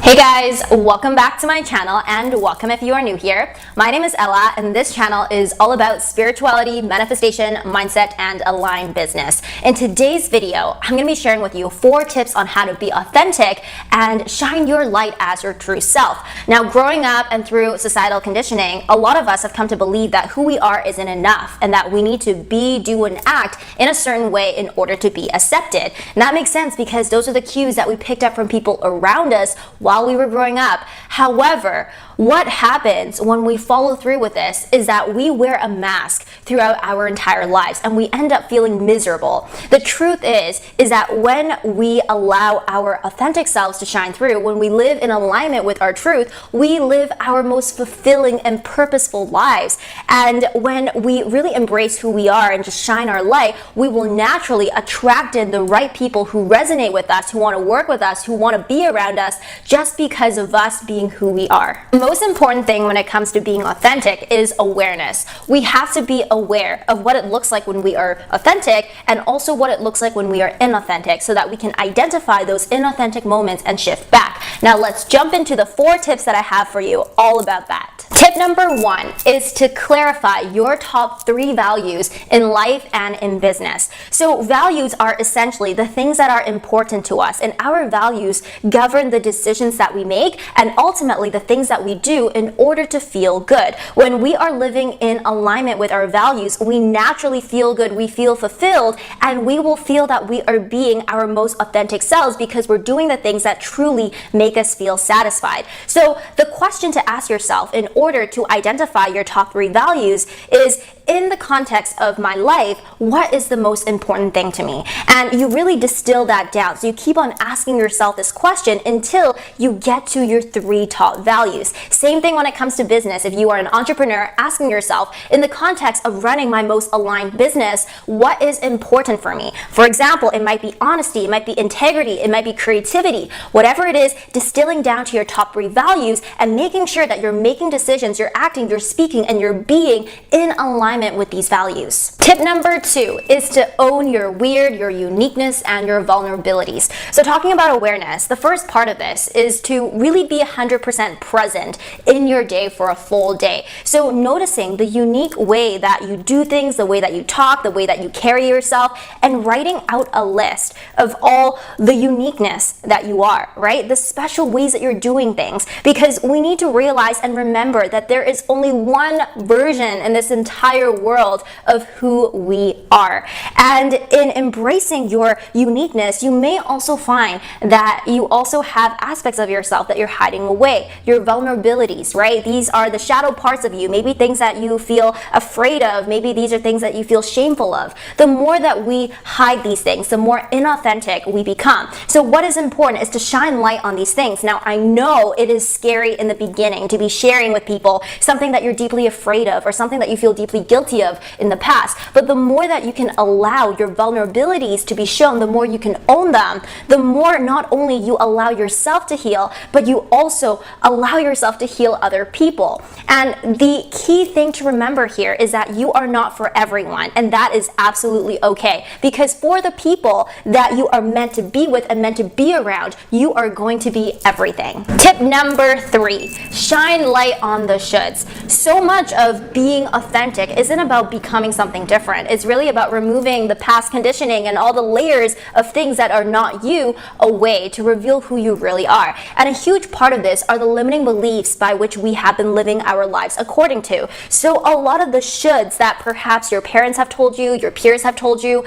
Hey guys, welcome back to my channel and welcome if you are new here. My name is Ella and this channel is all about spirituality, manifestation, mindset, and aligned business. In today's video, I'm going to be sharing with you 4 tips on how to be authentic and shine your light as your true self. Now, growing up and through societal conditioning, a lot of us have come to believe that who we are isn't enough and that we need to be, do, and act in a certain way in order to be accepted. And that makes sense because those are the cues that we picked up from people around us while we were growing up. However, what happens when we follow through with this is that we wear a mask throughout our entire lives and we end up feeling miserable. The truth is that when we allow our authentic selves to shine through, when we live in alignment with our truth, we live our most fulfilling and purposeful lives. And when we really embrace who we are and just shine our light, we will naturally attract in the right people who resonate with us, who want to work with us, who want to be around us just because of us being who we are. The most important thing when it comes to being authentic is awareness. We have to be aware of what it looks like when we are authentic and also what it looks like when we are inauthentic so that we can identify those inauthentic moments and shift back. Now let's jump into the 4 tips that I have for you all about that. Tip number 1 is to clarify your top 3 values in life and in business. So values are essentially the things that are important to us, and our values govern the decisions that we make and ultimately the things that we do in order to feel good. When we are living in alignment with our values, we naturally feel good, we feel fulfilled, and we will feel that we are being our most authentic selves because we're doing the things that truly make us feel satisfied. So the question to ask yourself in order to identify your top 3 values is, in the context of my life, what is the most important thing to me? And you really distill that down. So you keep on asking yourself this question until you get to your 3 top values. Same thing when it comes to business. If you are an entrepreneur, asking yourself, in the context of running my most aligned business, what is important for me? For example, it might be honesty, it might be integrity, it might be creativity. Whatever it is, distilling down to your top 3 values and making sure that you're making decisions, you're acting, you're speaking, and you're being in alignment with these values. Tip number 2 is to own your weird, your uniqueness, and your vulnerabilities. So talking about awareness, the first part of this is to really be 100% present in your day for a full day. So noticing the unique way that you do things, the way that you talk, the way that you carry yourself, and writing out a list of all the uniqueness that you are, right? The special ways that you're doing things, because we need to realize and remember that there is only one version in this entire world of who we are. And in embracing your uniqueness, you may also find that you also have aspects of yourself that you're hiding away, your vulnerabilities, right? These are the shadow parts of you, maybe things that you feel afraid of, maybe these are things that you feel shameful of. The more that we hide these things, the more inauthentic we become. So what is important is to shine light on these things. Now, I know it is scary in the beginning to be sharing with people something that you're deeply afraid of or something that you feel deeply guilty of in the past. But the more that you can allow your vulnerabilities to be shown, the more you can own them, the more not only you allow yourself to heal, but you also allow yourself to heal other people. And the key thing to remember here is that you are not for everyone, and that is absolutely okay. Because for the people that you are meant to be with and meant to be around, you are going to be everything. Tip number 3, shine light on the shoulds. So much of being authentic isn't about becoming something different. It's really about removing the past conditioning and all the layers of things that are not you away to reveal who you really are. And a huge part of this are the limiting beliefs by which we have been living our lives according to. So a lot of the shoulds that perhaps your parents have told you, your peers have told you,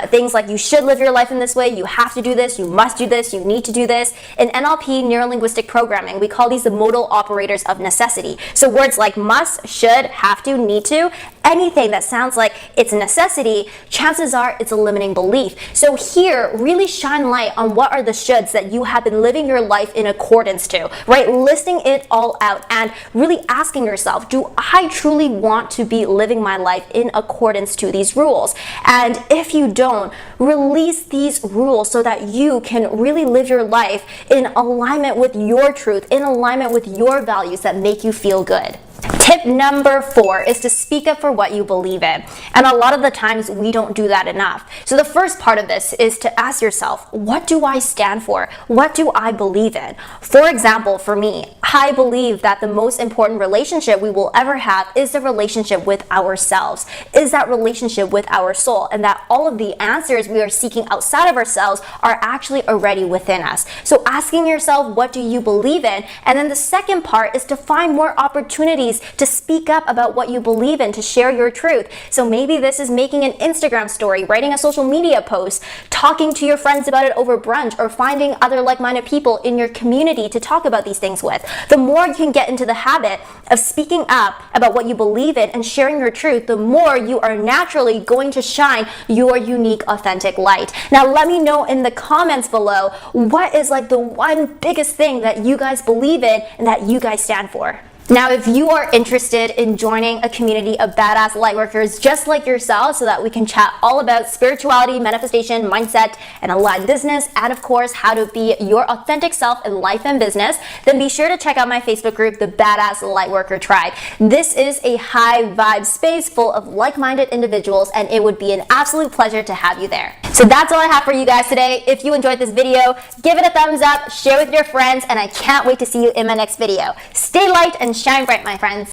things like you should live your life in this way, you have to do this, you must do this, you need to do this. In NLP, neuro-linguistic programming, we call these the modal operators of necessity. So words like must, should, have to, need to, anything that sounds like it's a necessity, chances are it's a limiting belief. So here, really shine light on what are the shoulds that you have been living your life in accordance to, right? Listing it all out and really asking yourself, do I truly want to be living my life in accordance to these rules? And if you don't, release these rules so that you can really live your life in alignment with your truth, in alignment with your values that make you feel good. Tip number 4 is to speak up for what you believe in. And a lot of the times we don't do that enough. So the first part of this is to ask yourself, what do I stand for? What do I believe in? For example, for me, I believe that the most important relationship we will ever have is the relationship with ourselves, is that relationship with our soul, and that all of the answers we are seeking outside of ourselves are actually already within us. So asking yourself, what do you believe in? And then the second part is to find more opportunities to speak up about what you believe in, to share your truth. So maybe this is making an Instagram story, writing a social media post, talking to your friends about it over brunch, or finding other like-minded people in your community to talk about these things with. The more you can get into the habit of speaking up about what you believe in and sharing your truth, the more you are naturally going to shine your unique, authentic light. Now, let me know in the comments below, what is like the one biggest thing that you guys believe in and that you guys stand for? Now, if you are interested in joining a community of badass lightworkers just like yourself so that we can chat all about spirituality, manifestation, mindset, and aligned business, and of course, how to be your authentic self in life and business, then be sure to check out my Facebook group, the Badass Lightworker Tribe. This is a high vibe space full of like-minded individuals, and it would be an absolute pleasure to have you there. So that's all I have for you guys today. If you enjoyed this video, give it a thumbs up, share with your friends, and I can't wait to see you in my next video. Stay light and shine bright, my friends.